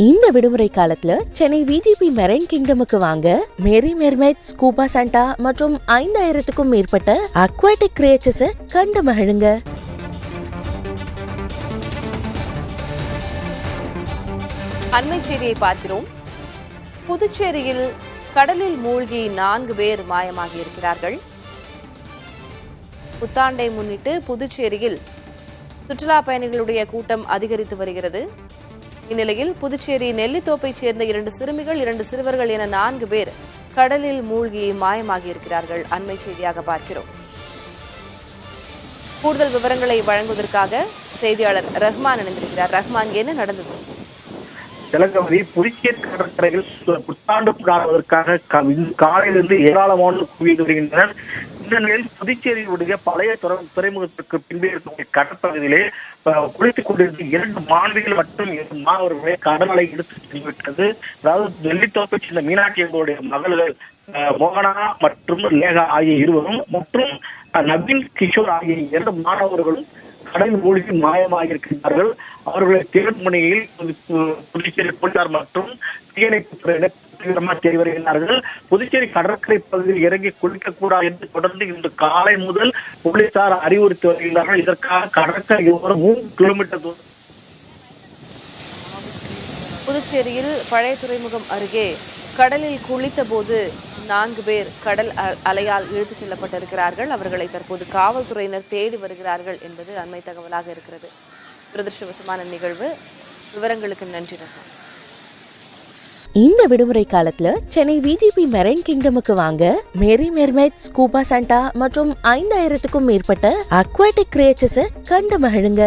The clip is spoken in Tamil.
இந்த விடுமுறை காலத்துல சென்னை விஜிபி மெரைன் கிங்டமுக்கு வாங்க. மேரி மெர்மைட், ஸ்கூபா சாண்டா மற்றும் 5000க்கும் மேற்பட்ட அக்வாட்டிக் கிரியேச்சர்ஸை கண்டு மகிழுங்க. அண்மை செய்தியை பார்க்கிறோம். புதுச்சேரியில் கடலில் மூழ்கி 4 பேர் மாயமாகி இருக்கிறார்கள். புத்தாண்டை முன்னிட்டு புதுச்சேரியில் சுற்றுலா பயணிகளுடைய கூட்டம் அதிகரித்து வருகிறது. இந்நிலையில் புதுச்சேரி நெல்லித்தோப்பைச் சேர்ந்த 2 சிறுமிகள், 2 சிறுவர்கள் என 4 பேர் கடலில் மூழ்கி மாயமாகி இருக்கிறார்கள். அண்மை செய்தியாக பார்க்கிறோம். கூடுதல் விவரங்களை வழங்குவதற்காக செய்தியாளர் ரஹ்மான் இணைந்திருக்கிறார். ரஹ்மான், என்ன நடந்தது? திலகவதி புதுச்சேரி கடற்கரையில் புத்தாண்டு கொண்டாடுவதற்காக காலையிலிருந்து ஏராளமான குவிந்து வருகின்றனர். இந்த நிலையில் புதுச்சேரியுடைய பழைய துறைமுகத்திற்கு பின்பே இருக்கக்கூடிய கடற்பகுதியிலே குளித்துக் கொண்டிருந்த 2 மாணவிகள் மற்றும் 2 மாணவர்களை கடல் அலை எடுத்து சென்றுவிட்டது. அதாவது நெல்லித்தோப்பை சேர்ந்த மீனாட்சி எங்களுடைய மகள்கள் மோகனா மற்றும் லேகா ஆகிய இருவரும் மற்றும் நவீன் கிஷோர் ஆகிய 2 மாணவர்களும் கடலில் மூழ்கி மாயமாக இருக்கின்றார்கள். அவர்களை தேடும் பணியில் புதுச்சேரி போலீசார் மற்றும் தீயணைப்பு துறையினர் தீவிரமாக தேடி வருகின்றார்கள். புதுச்சேரி கடற்கரை பகுதியில் இறங்கி குளிக்கக்கூடாது என்று தொடர்ந்து இன்று காலை முதல் போலீசார் அறிவுறுத்தி வருகின்றார்கள். இதற்காக கடற்கரை 3 கிலோமீட்டர் தூரம். புதுச்சேரியில் பழைய துறைமுகம் அருகே கடலில் குளித்த போது 4 பேர் கடல் அலையால் இழுத்துச் செல்லப்பட்டிருக்கிறார்கள். அவர்களை தற்போது காவல்துறையினர் தேடி வருகிறார்கள் என்பது அண்மை தகவலாக இருக்கிறது. துரதிருஷ்டவசமான நிகழ்வு. விவரங்களுக்கு நன்றி. இந்த விடுமுறை காலத்துல சென்னை விஜிபி மெரைன் கிங்டமுக்கு வாங்க. மேரி மெர்மைட், ஸ்கூபா சாண்டா மற்றும் 5000க்கும் மேற்பட்ட அக்வாட்டிக் கிரியேச்சர்ஸை கண்டு மகிழுங்க.